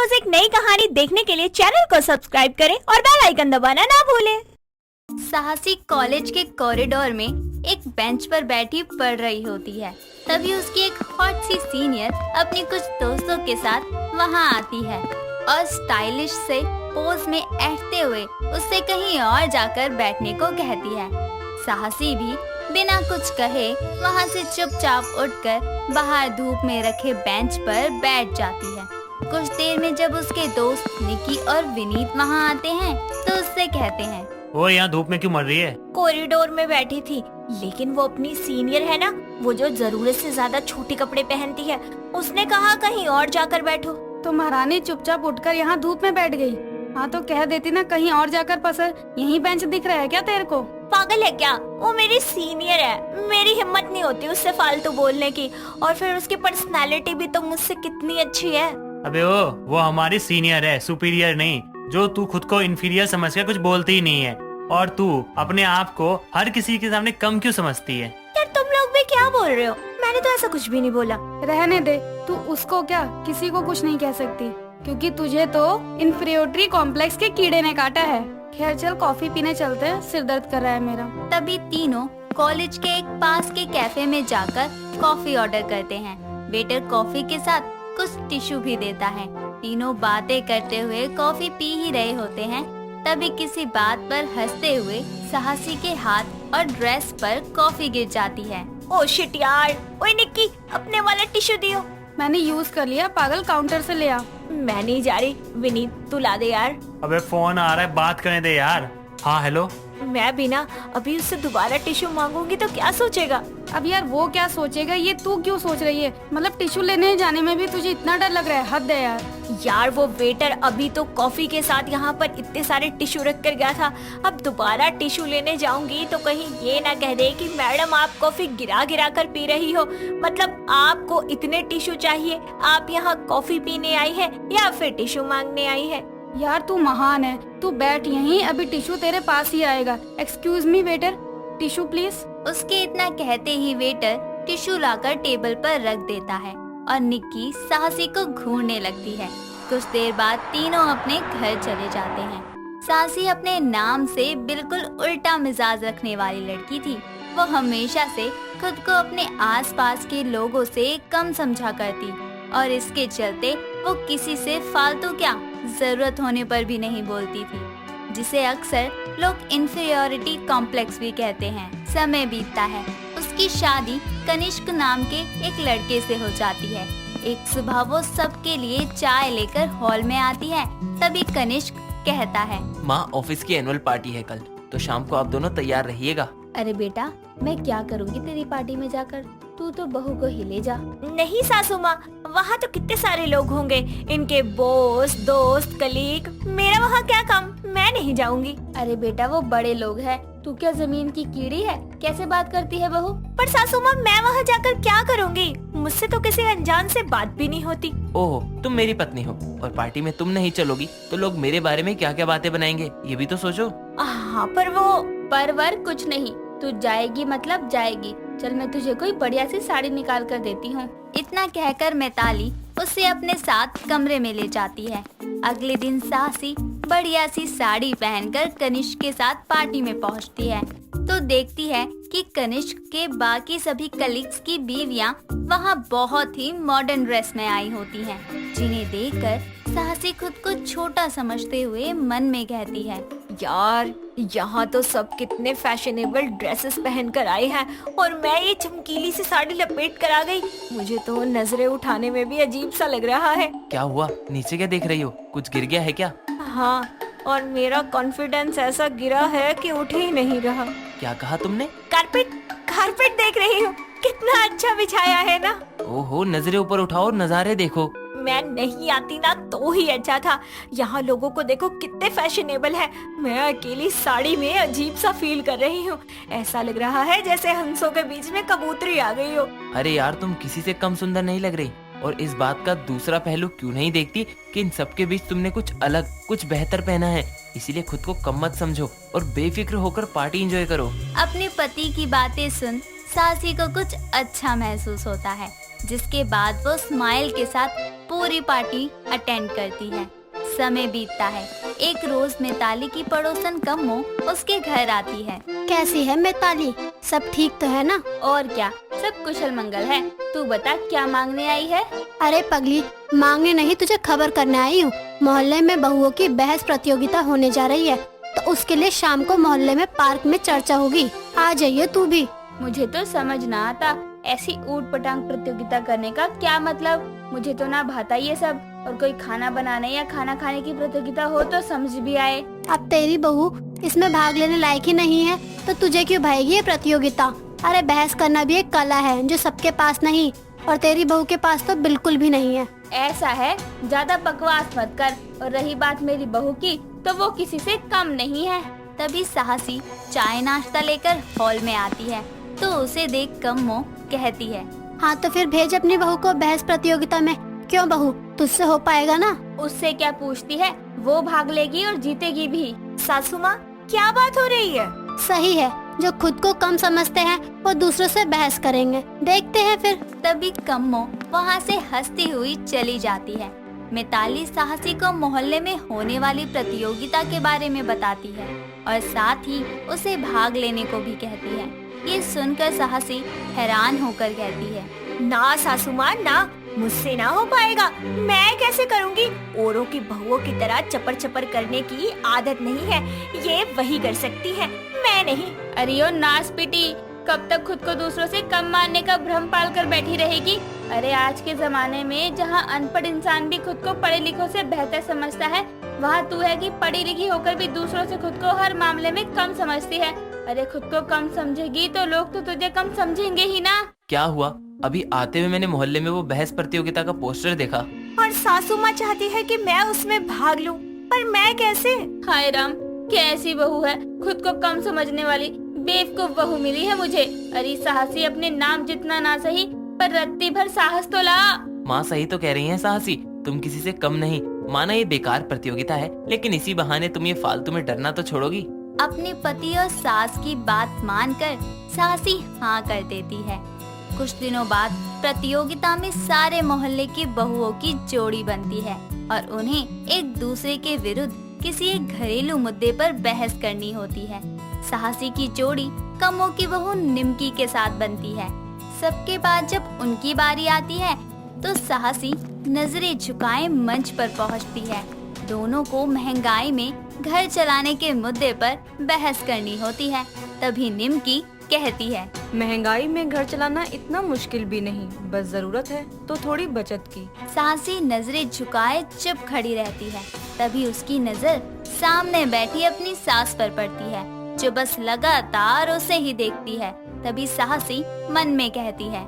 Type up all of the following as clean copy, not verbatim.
रोज एक नई कहानी देखने के लिए चैनल को सब्सक्राइब करें और बेल आइकन दबाना ना भूलें। साहसी कॉलेज के कॉरिडोर में एक बेंच पर बैठी पढ़ रही होती है। तभी उसकी एक हॉट सी सीनियर अपने कुछ दोस्तों के साथ वहां आती है और स्टाइलिश से पोज में ऐठते हुए उससे कहीं और जाकर बैठने को कहती है। साहसी भी बिना कुछ कहे वहां से चुपचाप उठकर बाहर धूप में रखे बेंच पर बैठ जाती है। कुछ देर में जब उसके दोस्त निकी और विनीत वहां आते हैं तो उससे कहते हैं, वो यहाँ धूप में क्यों मर रही है? कॉरिडोर में बैठी थी, लेकिन वो अपनी सीनियर है ना, वो जो जरूरत से ज्यादा छोटे कपड़े पहनती है, उसने कहा कहीं और जाकर बैठो। तो महारानी चुपचाप उठकर यहाँ धूप में बैठ गई। हाँ तो कह देती ना कहीं और जाकर पसर, यही बेंच दिख रहा है क्या तेरे को? पागल है क्या? वो मेरी सीनियर है, मेरी हिम्मत नहीं होती उससे फालतू बोलने की। और फिर उसकी पर्सनालिटी भी तो मुझसे कितनी अच्छी है। अबे वो हमारी सीनियर है, सुपीरियर नहीं। जो तू खुद को इंफीरियर समझ के कुछ बोलती ही नहीं है, और तू अपने आप को हर किसी के सामने कम क्यों समझती है? यार तुम लोग भी क्या बोल रहे हो? मैंने तो ऐसा कुछ भी नहीं बोला। रहने दे, तू उसको क्या किसी को कुछ नहीं कह सकती, क्योंकि तुझे तो इंफीरियोरिटी कॉम्प्लेक्स के कीड़े ने काटा है। खैर चल कॉफी पीने चलते हैं, सिर दर्द कर रहा है मेरा। तभी तीनों कॉलेज के एक पास के कैफे में जाकर कॉफी ऑर्डर करते हैं। वेटर कॉफी के साथ कुछ टिश्यू भी देता है। तीनों बातें करते हुए कॉफी पी ही रहे होते हैं, तभी किसी बात पर हंसते हुए साहसी के हाथ और ड्रेस पर कॉफी गिर जाती है। ओ शिट यार, ओए निक्की अपने वाला टिश्यू दियो। मैंने यूज कर लिया, पागल काउंटर से ले आ। मैं नहीं जा रही, विनीत तू ला दे यार। अबे फोन आ रहा है, बात करने दे यार। हाँ हेलो। मैं भी ना अभी उससे दोबारा टिश्यू मांगूंगी तो क्या सोचेगा? अब यार वो क्या सोचेगा ये तू क्यों सोच रही है? मतलब टिश्यू लेने जाने में भी तुझे इतना डर लग रहा है, हद है यार। यार वो वेटर अभी तो कॉफी के साथ यहाँ पर इतने सारे टिश्यू रख कर गया था, अब दोबारा टिश्यू लेने जाऊंगी तो कहीं ये ना कह दे कि मैडम आप कॉफी गिरा गिरा कर पी रही हो, मतलब आपको इतने टिश्यू चाहिए, आप यहाँ कॉफी पीने आई है या फिर टिश्यू मांगने आई है? यार तू महान है, तू बैठ यहीं, अभी टिश्यू तेरे पास ही आएगा। Excuse me waiter, tissue please. उसके इतना कहते ही वेटर टिश्यू लाकर टेबल पर रख देता है और निक्की साहसी को घूरने लगती है। कुछ देर बाद तीनों अपने घर चले जाते हैं। साहसी अपने नाम से बिल्कुल उल्टा मिजाज रखने वाली लड़की थी। वो हमेशा से खुद को अपने आसपास के लोगों से कम समझा करती और इसके चलते वो किसी से फालतू क्या जरूरत होने पर भी नहीं बोलती थी, जिसे अक्सर लोग इंफीरियोरिटी कॉम्प्लेक्स भी कहते हैं। समय बीतता है, उसकी शादी कनिष्क नाम के एक लड़के से हो जाती है। एक सुबह वो सबके लिए चाय लेकर हॉल में आती है, तभी कनिष्क कहता है, माँ ऑफिस की एनुअल पार्टी है कल, तो शाम को आप दोनों तैयार रहिएगा। अरे बेटा मैं क्या करूँगी तेरी पार्टी में जाकर, तू तो बहू को ही ले जा। नहीं सासू माँ, वहाँ तो कितने सारे लोग होंगे, इनके बॉस, दोस्त, कलीग, मेरा वहाँ क्या काम, मैं नहीं जाऊंगी। अरे बेटा वो बड़े लोग हैं, तू क्या जमीन की कीड़ी है, कैसे बात करती है बहू? पर सासू माँ मैं वहाँ जाकर क्या करूँगी, मुझसे तो किसी अनजान से बात भी नहीं होती। ओह तुम मेरी पत्नी हो और पार्टी में तुम नहीं चलोगी तो लोग मेरे बारे में क्या क्या बातें बनाएंगे, ये भी तो सोचो। हाँ पर वो परवर कुछ नहीं, तू जाएगी मतलब जाएगी। चल मैं तुझे कोई बढ़िया सी साड़ी निकाल कर देती हूँ। इतना कहकर मैताली उसे अपने साथ कमरे में ले जाती है। अगले दिन साहसी बढ़िया सी साड़ी पहनकर कनिष्क के साथ पार्टी में पहुँचती है तो देखती है कि कनिष्क के बाकी सभी कलीग्स की बीवियां वहाँ बहुत ही मॉडर्न ड्रेस में आई होती हैं, जिन्हें देखकर साहसी खुद को छोटा समझते हुए मन में कहती है, यार यहाँ तो सब कितने फैशनेबल ड्रेसेस पहनकर आए हैं और मैं ये चमकीली सी साड़ी लपेट कर आ गई। मुझे तो नजरें उठाने में भी अजीब सा लग रहा है। क्या हुआ, नीचे क्या देख रही हो, कुछ गिर गया है क्या? हाँ, और मेरा कॉन्फिडेंस ऐसा गिरा है कि उठ ही नहीं रहा। क्या कहा तुमने? कारपेट देख रही हूँ, कितना अच्छा बिछाया है ना। ओहो नजरें ऊपर उठाओ और नजारे देखो। मैं नहीं आती ना तो ही अच्छा था, यहाँ लोगों को देखो कितने फैशनेबल है, मैं अकेली साड़ी में अजीब सा फील कर रही हूँ। ऐसा लग रहा है जैसे हंसों के बीच में कबूतरी आ गई हो। अरे यार तुम किसी से कम सुंदर नहीं लग रही, और इस बात का दूसरा पहलू क्यों नहीं देखती कि इन सबके बीच तुमने कुछ अलग, कुछ बेहतर पहना है, इसीलिए खुद को कम मत समझो और बेफिक्र होकर पार्टी एंजॉय करो। अपने पति की बातें सुन साहसी को कुछ अच्छा महसूस होता है। जिसके बाद वो स्माइल के साथ पूरी पार्टी अटेंड करती है। समय बीतता है। एक रोज मिताली की पड़ोसन कम्मो उसके घर आती है। कैसी है मिताली, सब ठीक तो है ना? और क्या, सब कुशल मंगल है। तू बता क्या मांगने आई है? अरे पगली, मांगने नहीं तुझे खबर करने आई हूँ। मोहल्ले में बहुओं की बहस प्रतियोगिता होने जा रही है, तो उसके लिए शाम को मोहल्ले में पार्क में चर्चा होगी। आ जाइए तू भी। मुझे तो समझ ना आता ऐसी ऊट पटांग प्रतियोगिता करने का क्या मतलब। मुझे तो ना भाता ये सब। और कोई खाना बनाने या खाना खाने की प्रतियोगिता हो तो समझ भी आए। अब तेरी बहू इसमें भाग लेने लायक ही नहीं है तो तुझे क्यों भाएगी ये प्रतियोगिता? अरे बहस करना भी एक कला है जो सबके पास नहीं, और तेरी बहू के पास तो बिल्कुल भी नहीं है। ऐसा है, ज्यादा बकवास मत कर। और रही बात मेरी बहू की, तो वो किसी से कम नहीं है। तभी साहसी चाय नाश्ता लेकर हॉल में आती है तो उसे देख कम्मो कहती है, हाँ तो फिर भेज अपनी बहू को बहस प्रतियोगिता में। क्यों बहू, तुझसे हो पाएगा ना? उससे क्या पूछती है, वो भाग लेगी और जीतेगी भी। सासू माँ, क्या बात हो रही है? सही है, जो खुद को कम समझते हैं वो दूसरों से बहस करेंगे। देखते हैं फिर। तभी कम्मो वहाँ से हंसती हुई चली जाती है। मिताली साहसी को मोहल्ले में होने वाली प्रतियोगिता के बारे में बताती है और साथ ही उसे भाग लेने को भी कहती है। ये सुनकर साहसी हैरान होकर कहती है, ना सासू माँ ना, मुझसे ना हो पाएगा। मैं कैसे करूँगी? औरों की बहुओं की तरह चपर चपर करने की आदत नहीं है, ये वही कर सकती है, मैं नहीं। अरे ओ नास पिटी, कब तक खुद को दूसरों से कम मानने का भ्रम पाल कर बैठी रहेगी? अरे आज के जमाने में जहाँ अनपढ़ इंसान भी खुद को पढ़े लिखों से बेहतर समझता है, वहाँ तू है कि पढ़ी लिखी होकर भी दूसरों से खुद को हर मामले में कम समझती है। अरे खुद को कम समझेगी तो लोग तो तुझे कम समझेंगे ही ना। क्या हुआ? अभी आते हुए मैंने मोहल्ले में वो बहस प्रतियोगिता का पोस्टर देखा। और सासू माँ चाहती है कि मैं उसमें भाग लूं, पर मैं कैसे? हाय राम, कैसी बहू है, खुद को कम समझने वाली बेवकूफ बहू मिली है मुझे। अरे साहसी, अपने नाम जितना ना सही पर रत्ती भर साहस तो ला। माँ सही तो कह रही हैं साहसी, तुम किसी से कम नहीं। माना ये बेकार प्रतियोगिता है, लेकिन इसी बहाने तुम ये फालतू में डरना तो छोड़ोगी। अपने पति और सास की बात मानकर साहसी हाँ कर देती है। कुछ दिनों बाद प्रतियोगिता में सारे मोहल्ले की बहुओं की जोड़ी बनती है और उन्हें एक दूसरे के विरुद्ध किसी एक घरेलू मुद्दे पर बहस करनी होती है। साहसी की जोड़ी कम्मो की बहू निमकी के साथ बनती है। सबके बाद जब उनकी बारी आती है तो साहसी नजरें झुकाए मंच पर पहुंचती है। दोनों को महंगाई में घर चलाने के मुद्दे पर बहस करनी होती है। तभी निमकी कहती है, महंगाई में घर चलाना इतना मुश्किल भी नहीं, बस जरूरत है तो थोड़ी बचत की। साहसी नजरें झुकाए चुप खड़ी रहती है। तभी उसकी नजर सामने बैठी अपनी सास पर पड़ती है, जो बस लगातार उसे ही देखती है। तभी साहसी मन में कहती है,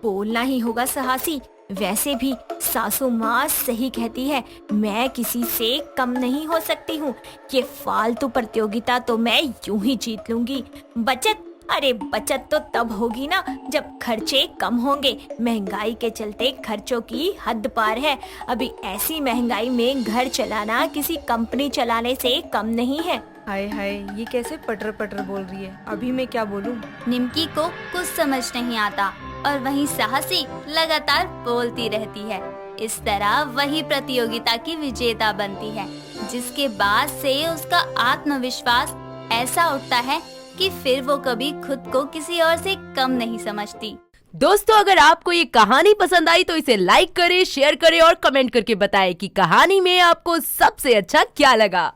बोलना ही होगा साहसी। वैसे भी सासू माँ सही कहती है, मैं किसी से कम नहीं हो सकती हूँ। ये फालतू प्रतियोगिता तो मैं यूं ही जीत लूंगी। बचत, अरे बचत तो तब होगी ना जब खर्चे कम होंगे। महंगाई के चलते खर्चों की हद पार है। अभी ऐसी महंगाई में घर चलाना किसी कंपनी चलाने से कम नहीं है। हाय हाय, ये कैसे पटर पटर बोल रही है, अभी मैं क्या बोलूं? निमकी को कुछ समझ नहीं आता और वहीं साहसी लगातार बोलती रहती है। इस तरह वही प्रतियोगिता की विजेता बनती है, जिसके बाद से उसका आत्मविश्वास ऐसा उठता है कि फिर वो कभी खुद को किसी और से कम नहीं समझती। दोस्तों, अगर आपको ये कहानी पसंद आई तो इसे लाइक करें, शेयर करें और कमेंट करके बताएं कि कहानी में आपको सबसे अच्छा क्या लगा।